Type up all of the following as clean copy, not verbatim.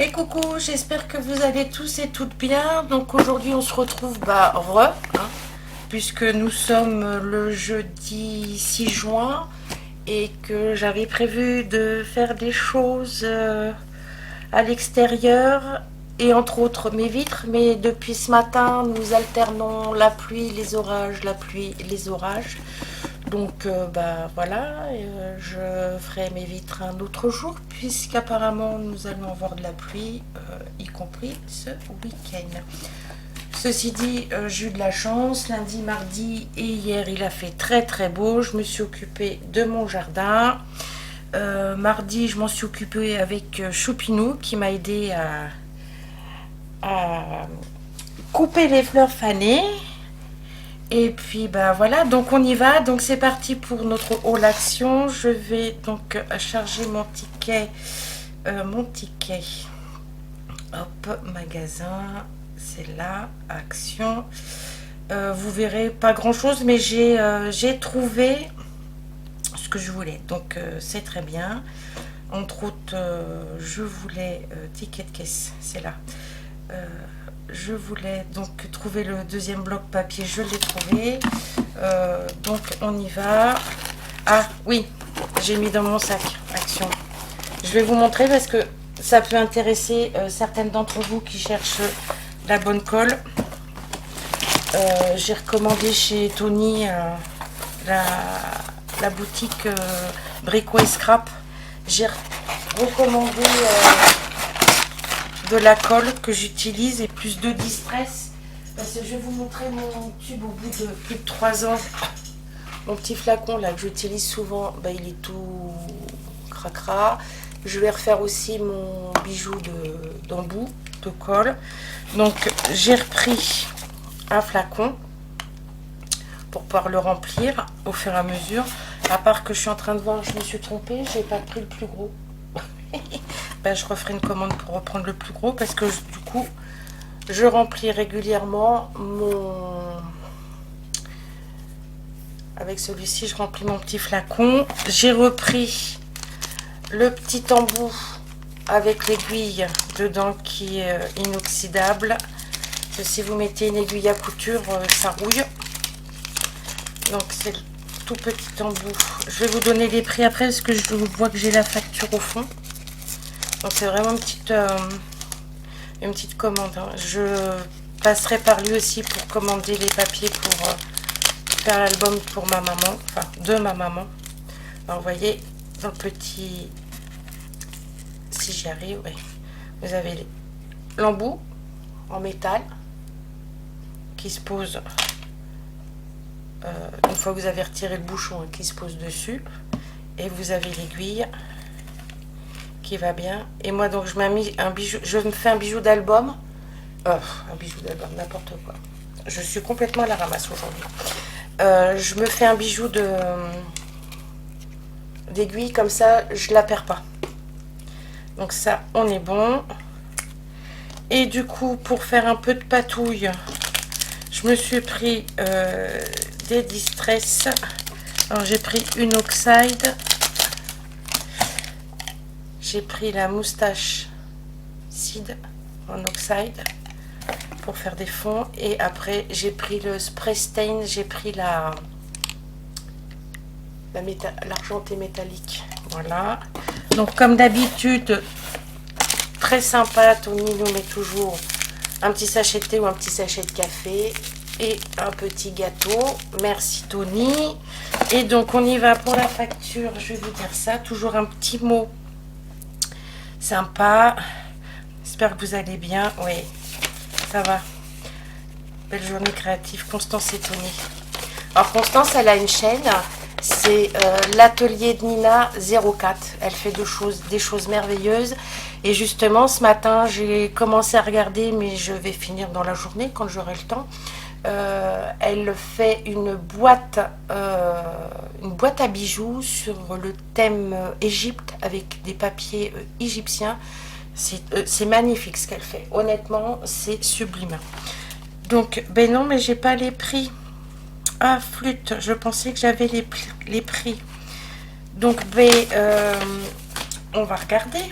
Et coucou, j'espère que vous allez tous et toutes bien. Donc aujourd'hui on se retrouve puisque nous sommes le jeudi 6 juin et que j'avais prévu de faire des choses à l'extérieur et entre autres mes vitres. Mais depuis ce matin nous alternons la pluie, les orages, la pluie, les orages. Donc voilà, je ferai mes vitres un autre jour puisqu'apparemment nous allons avoir de la pluie, y compris ce week-end. Ceci dit, j'ai eu de la chance, lundi, mardi et hier il a fait très très beau, je me suis occupée de mon jardin. Mardi je m'en suis occupée avec Choupinou qui m'a aidé à couper les fleurs fanées. Et puis voilà, donc on y va, donc c'est parti pour notre haul action. Je vais donc charger mon ticket, hop, magasin, c'est là, action. Vous verrez pas grand chose, mais j'ai trouvé ce que je voulais, donc c'est très bien. Entre autres, je voulais ticket de caisse, c'est là. Je voulais donc trouver le deuxième bloc papier, je l'ai trouvé. Donc on y va. Ah oui, j'ai mis dans mon sac action. Je vais vous montrer parce que ça peut intéresser certaines d'entre vous qui cherchent la bonne colle. J'ai recommandé chez Tony la boutique Brico et Scrap. J'ai recommandé de la colle que j'utilise et plus de distress parce que je vais vous montrer mon tube au bout de plus de 3 ans. Mon petit flacon là que j'utilise souvent, il est tout cracra. Je vais refaire aussi mon bijou d'embout de colle. Donc j'ai repris un flacon pour pouvoir le remplir au fur et à mesure. À part que je suis en train de voir, je me suis trompée, j'ai pas pris le plus gros. Je referai une commande pour reprendre le plus gros parce que du coup je remplis régulièrement avec celui-ci, je remplis mon petit flacon. J'ai repris le petit embout avec l'aiguille dedans qui est inoxydable. Si vous mettez une aiguille à couture, ça rouille. Donc c'est le tout petit embout. Je vais vous donner les prix après parce que je vois que j'ai la facture au fond. Donc c'est vraiment une petite commande. Hein. Je passerai par lui aussi pour commander les papiers pour faire l'album pour ma maman, enfin de ma maman. Alors vous voyez, dans le petit, si j'y arrive, ouais, vous avez l'embout en métal qui se pose une fois que vous avez retiré le bouchon qui se pose dessus, et vous avez l'aiguille qui va bien. Et moi donc je me fais un bijou d'album, n'importe quoi. Je suis complètement à la ramasse aujourd'hui. Je me fais un bijou d'aiguille comme ça, je la perds pas. Donc ça, on est bon. Et du coup, pour faire un peu de patouille, je me suis pris des distress. Alors j'ai pris une oxide. J'ai pris la moustache Seed en oxide pour faire des fonds. Et après, j'ai pris le spray stain. J'ai pris l'argenté métallique. Voilà. Donc, comme d'habitude, très sympa. Tony nous met toujours un petit sachet de thé ou un petit sachet de café et un petit gâteau. Merci, Tony. Et donc, on y va pour la facture. Je vais vous dire ça. Toujours un petit mot sympa. J'espère que vous allez bien. Oui, ça va. Belle journée créative. Constance et Tony. Alors Constance, elle a une chaîne. C'est l'atelier de Nina 04. Elle fait des choses merveilleuses. Et justement, ce matin, j'ai commencé à regarder, mais je vais finir dans la journée quand j'aurai le temps. Elle fait une boîte à bijoux sur le thème Égypte avec des papiers égyptiens. C'est magnifique ce qu'elle fait. Honnêtement, c'est sublime. Donc, ben non, mais j'ai pas les prix. Ah, flûte, je pensais que j'avais les prix. Donc, ben, on va regarder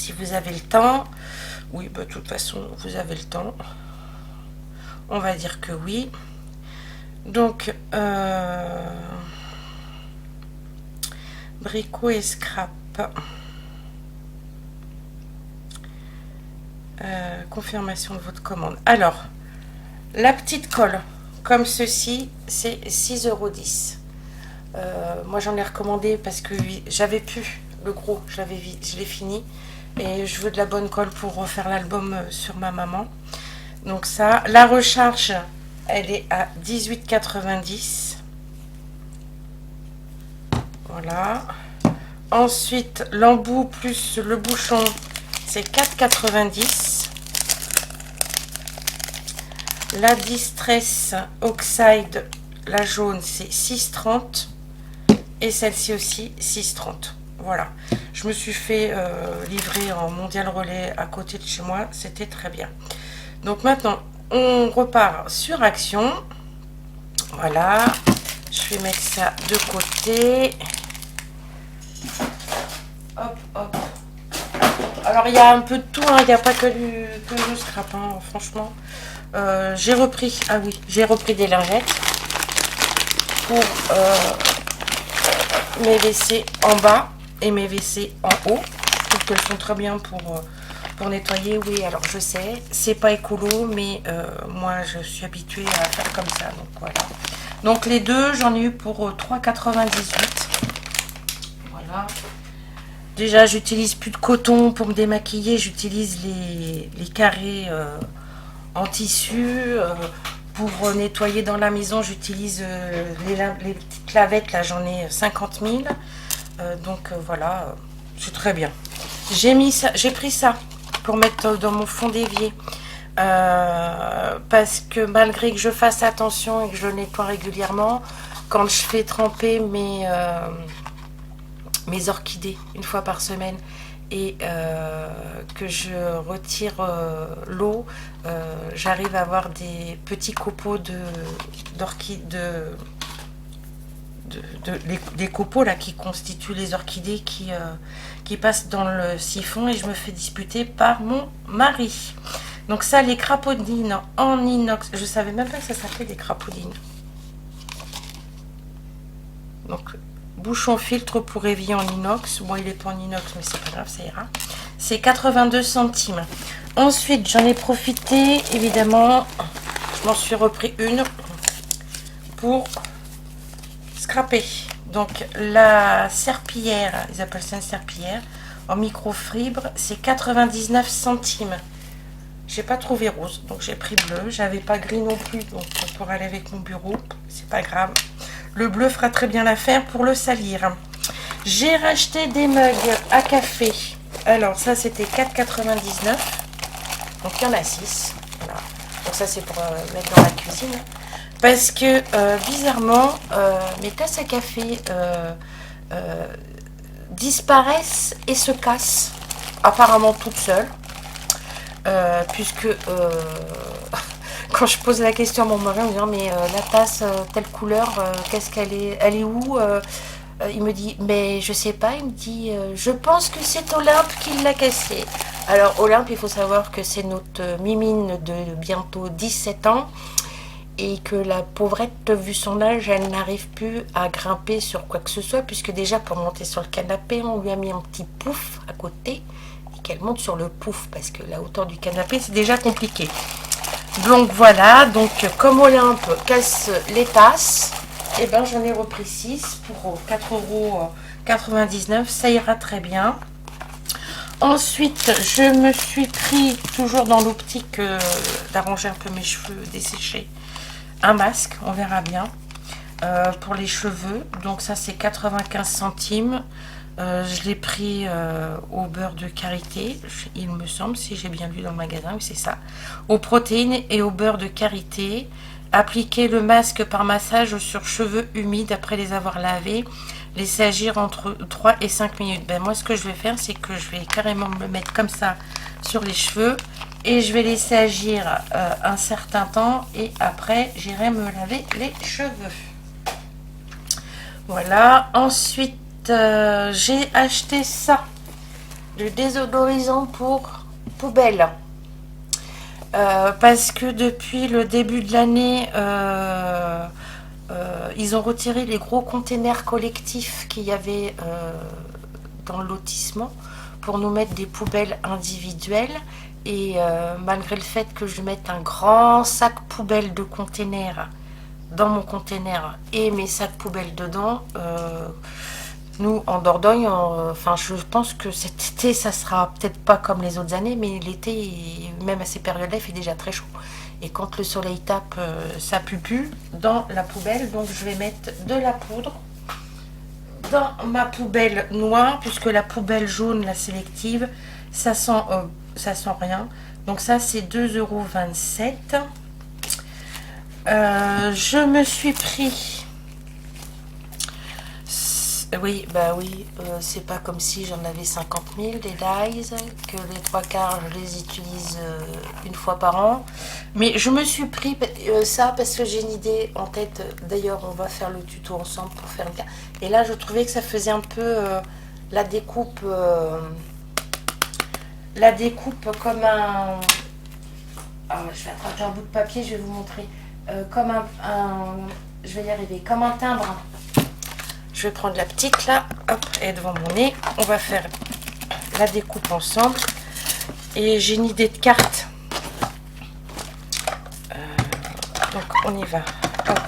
si vous avez le temps. Oui, bah, de toute façon, vous avez le temps. On va dire que oui. Donc, bricot et scrap. Confirmation de votre commande. Alors, la petite colle, comme ceci, c'est 6,10 €. Moi, j'en ai recommandé parce que j'avais pu le gros, je l'ai fini. Et je veux de la bonne colle pour refaire l'album sur ma maman. Donc ça, la recharge, elle est à 18,90 €. Voilà. Ensuite, l'embout plus le bouchon, c'est 4,90 €. La Distress Oxide, la jaune, c'est 6,30 €. Et celle-ci aussi, 6,30 €. Voilà. Je me suis fait livrer en Mondial Relais à côté de chez moi. C'était très bien. Donc maintenant, on repart sur Action. Voilà. Je vais mettre ça de côté. Hop, hop. Alors, il y a un peu de tout. Hein. Il n'y a pas que du scrap. Hein, franchement. J'ai repris... Ah oui, j'ai repris des lingettes pour mes WC en bas et mes WC en haut. Je trouve qu'elles sont très bien pour nettoyer. Oui, alors je sais, c'est pas écolo, mais moi je suis habituée à faire comme ça. Donc voilà. Donc les deux, j'en ai eu pour 3,98 €. Voilà. Déjà, j'utilise plus de coton pour me démaquiller. J'utilise les carrés en tissu. Pour nettoyer dans la maison, j'utilise les petites lavettes. Là, j'en ai 50 000. Donc voilà, c'est très bien. J'ai pris ça pour mettre dans mon fond d'évier. Parce que malgré que je fasse attention et que je le nettoie régulièrement, quand je fais tremper mes orchidées une fois par semaine et que je retire l'eau, j'arrive à avoir des petits copeaux des copeaux là qui constituent les orchidées qui passent dans le siphon, et je me fais disputer par mon mari. Donc ça, les crapaudines en inox, je savais même pas que ça s'appelait des crapaudines. Donc bouchon filtre pour évier en inox. Bon, il est pas en inox, mais c'est pas grave, ça ira. C'est 82 centimes. Ensuite, j'en ai profité, évidemment, je m'en suis repris une pour scraper. Donc la serpillière, ils appellent ça une serpillière en microfibre, c'est 99 centimes. J'ai pas trouvé rose, donc j'ai pris bleu. J'avais pas gris non plus, donc pour aller avec mon bureau, c'est pas grave. Le bleu fera très bien l'affaire pour le salir. J'ai racheté des mugs à café. Alors ça, c'était 4,99 €. Donc il y en a 6. Voilà. Donc ça, c'est pour mettre dans la cuisine. Parce que bizarrement, mes tasses à café disparaissent et se cassent. Apparemment toutes seules. Puisque quand je pose la question à mon mari en me disant mais la tasse telle couleur, qu'est-ce qu'elle est, elle est où, il me dit mais je sais pas, il me dit je pense que c'est Olympe qui l'a cassée. Alors Olympe, il faut savoir que c'est notre mimine de bientôt 17 ans et que la pauvrette, vu son âge, elle n'arrive plus à grimper sur quoi que ce soit, puisque déjà pour monter sur le canapé, on lui a mis un petit pouf à côté et qu'elle monte sur le pouf parce que la hauteur du canapé c'est déjà compliqué. Donc voilà, donc comme Olympe casse les tasses, et ben j'en ai repris 6 pour 4,99 €, ça ira très bien. Ensuite, je me suis pris, toujours dans l'optique d'arranger un peu mes cheveux desséchés, un masque, on verra bien, pour les cheveux. Donc ça c'est 95 centimes. Je l'ai pris au beurre de karité, il me semble, si j'ai bien lu dans le magasin, oui c'est ça. Aux protéines et au beurre de karité. Appliquer le masque par massage sur cheveux humides après les avoir lavés. Laisser agir entre 3 et 5 minutes. Ben moi ce que je vais faire, c'est que je vais carrément me le mettre comme ça sur les cheveux. Et je vais laisser agir un certain temps. Et après, j'irai me laver les cheveux. Voilà. Ensuite, j'ai acheté ça. du désodorisant pour poubelle. Parce que depuis le début de l'année, ils ont retiré les gros containers collectifs qu'il y avait dans le lotissement pour nous mettre des poubelles individuelles. Et malgré le fait que je mette un grand sac poubelle de containers dans mon container et mes sacs poubelles dedans, nous en Dordogne, enfin je pense que cet été ça sera peut-être pas comme les autres années, mais l'été, même à ces périodes-là, il fait déjà très chaud. Et quand le soleil tape, ça pue dans la poubelle. Donc je vais mettre de la poudre dans ma poubelle noire, puisque la poubelle jaune, la sélective, ça sent rien. Donc ça c'est 2,27 €. Je me suis pris... Oui, bah oui, c'est pas comme si j'en avais 50 000 des dyes, que les 3/4 je les utilise une fois par an. Mais je me suis pris ça parce que j'ai une idée en tête. D'ailleurs, on va faire le tuto ensemble pour faire bien. Et là, je trouvais que ça faisait un peu la découpe comme un... Alors, je vais attraper un bout de papier, je vais vous montrer. Comme je vais y arriver, comme un timbre. Je vais prendre la petite là, hop, et devant mon nez. On va faire la découpe ensemble. Et j'ai une idée de carte. Donc on y va. Hop.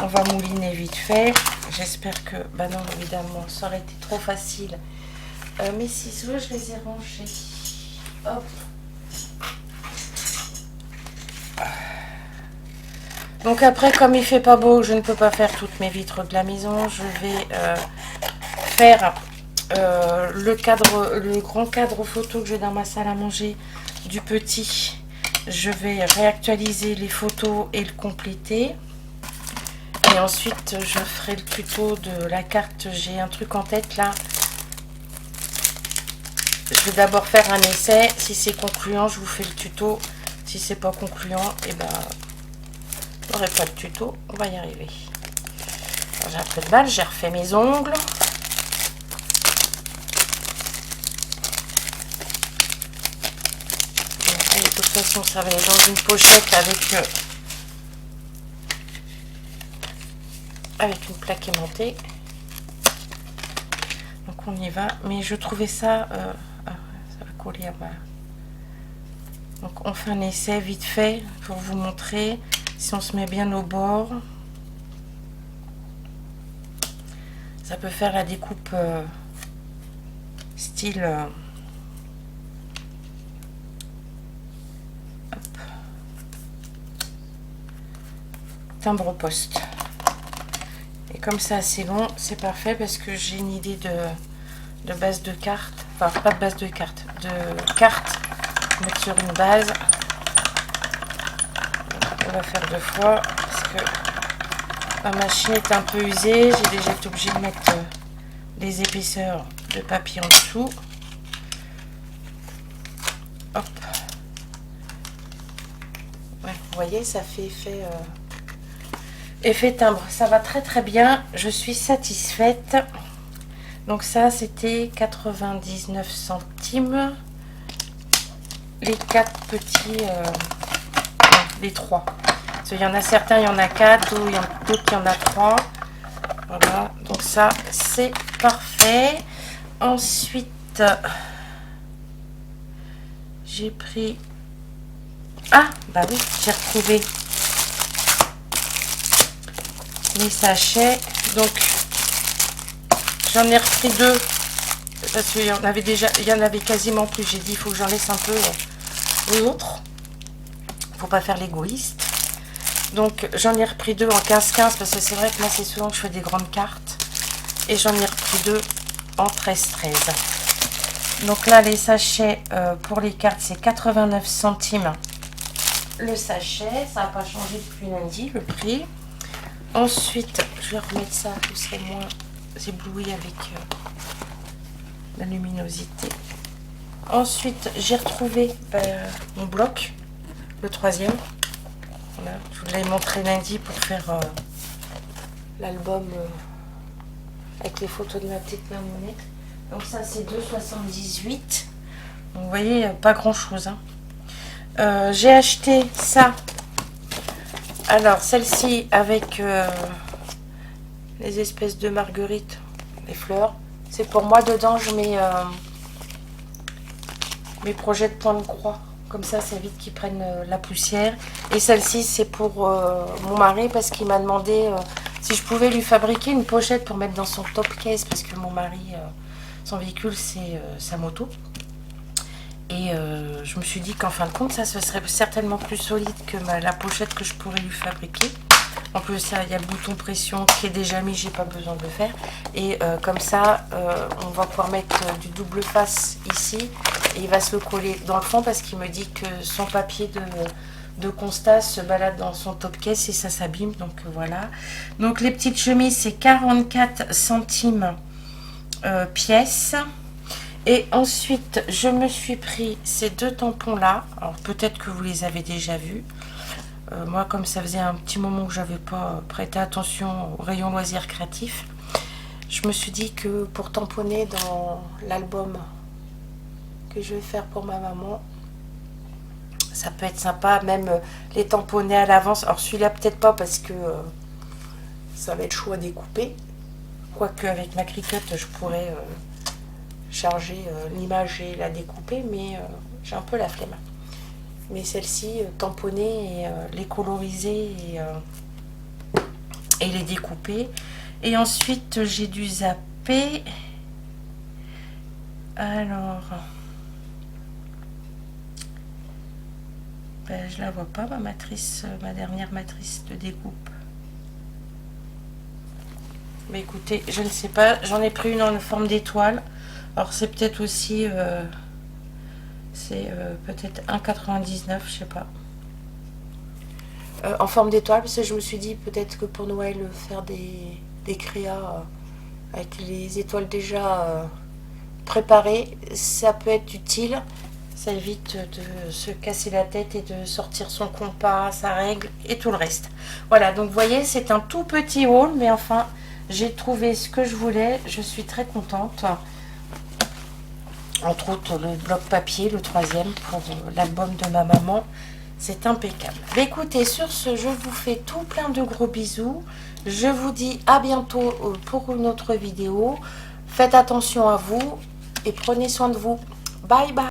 On va mouliner vite fait. J'espère que... Bah non, évidemment, ça aurait été trop facile. Mes ciseaux, je les ai rangés. Hop. Donc après, comme il fait pas beau, je ne peux pas faire toutes mes vitres de la maison. Je vais faire le grand cadre photo que j'ai dans ma salle à manger du petit. Je vais réactualiser les photos et le compléter. Et ensuite, je ferai le tuto de la carte. J'ai un truc en tête là. Je vais d'abord faire un essai. Si c'est concluant, je vous fais le tuto. Si c'est pas concluant, et ben... je n'aurai pas de tuto, on va y arriver. J'ai un peu de mal, j'ai refait mes ongles. Et de toute façon, ça va aller dans une pochette avec une plaque aimantée. Donc on y va. Mais je trouvais ça... ça va coller à ma... Donc on fait un essai vite fait pour vous montrer. Si on se met bien au bord, ça peut faire la découpe style hop, timbre poste. Et comme ça c'est long, c'est parfait parce que j'ai une idée de base de carte, enfin pas de base de carte, de carte, mettre sur une base. On va faire 2 fois parce que ma machine est un peu usée. J'ai déjà été obligée de mettre des épaisseurs de papier en dessous. Hop. Ouais, vous voyez, ça fait effet timbre. Ça va très très bien. Je suis satisfaite. Donc ça, c'était 99 centimes. Les 4 petits... les 3. Parce qu'il y en a certains, il y en a 4, d'autres, il y en a 3. Voilà, donc ça, c'est parfait. Ensuite, j'ai pris... Ah, bah oui, j'ai retrouvé mes sachets. Donc, j'en ai repris 2. Parce qu'il y en avait déjà, il y en avait quasiment plus. J'ai dit, il faut que j'en laisse un peu aux autres. Faut pas faire l'égoïste. Donc j'en ai repris 2 en 15-15 parce que c'est vrai que moi c'est souvent que je fais des grandes cartes. Et j'en ai repris 2 en 13-13. Donc là les sachets pour les cartes c'est 89 centimes le sachet. Ça n'a pas changé depuis lundi le prix. Ensuite je vais remettre ça, vous serez moins ébloui avec la luminosité. Ensuite j'ai retrouvé mon bloc. Le 3e, voilà, je vous l'avais montré lundi pour faire l'album avec les photos de ma petite mamounette. Donc ça c'est 2,78. Donc vous voyez, pas grand chose. Hein. J'ai acheté ça. Alors celle-ci avec les espèces de marguerites, les fleurs. C'est pour moi, dedans je mets mes projets de points de croix. Comme ça évite qu'ils prennent la poussière. Et celle-ci c'est pour mon mari parce qu'il m'a demandé si je pouvais lui fabriquer une pochette pour mettre dans son top case. Parce que mon mari, son véhicule c'est sa moto. Et je me suis dit qu'en fin de compte, ça ce serait certainement plus solide que la pochette que je pourrais lui fabriquer. En plus, il y a le bouton pression qui est déjà mis, j'ai pas besoin de le faire. Et comme ça, on va pouvoir mettre du double face ici. Et il va se le coller dans le fond parce qu'il me dit que son papier de constat se balade dans son top case et ça s'abîme. Donc voilà. Donc les petites chemises, c'est 44 centimes pièce. Et ensuite, je me suis pris ces deux tampons-là. Alors, peut-être que vous les avez déjà vus. Moi, comme ça faisait un petit moment que je n'avais pas prêté attention au rayon loisirs créatifs, je me suis dit que pour tamponner dans l'album que je vais faire pour ma maman, ça peut être sympa. Même les tamponner à l'avance. Alors, celui-là, peut-être pas parce que ça va être chaud à découper. Quoique, avec ma cricotte, je pourrais... charger l'image et la découper, mais j'ai un peu la flemme. Mais celle-ci, tamponner et les coloriser et les découper. Et ensuite, j'ai dû zapper. Alors, ben, je la vois pas, ma matrice, ma dernière matrice de découpe. Mais écoutez, je ne sais pas, j'en ai pris une en forme d'étoile. Alors c'est peut-être aussi, c'est peut-être 1,99, je sais pas. En forme d'étoile, parce que je me suis dit peut-être que pour Noël, faire des créas avec les étoiles déjà préparées, ça peut être utile. Ça évite de se casser la tête et de sortir son compas, sa règle et tout le reste. Voilà, donc vous voyez, c'est un tout petit haul, mais enfin, j'ai trouvé ce que je voulais. Je suis très contente. Entre autres le bloc papier, le troisième pour l'album de ma maman, c'est impeccable. Mais écoutez, sur ce, je vous fais tout plein de gros bisous. Je vous dis à bientôt pour une autre vidéo. Faites attention à vous et prenez soin de vous. Bye bye.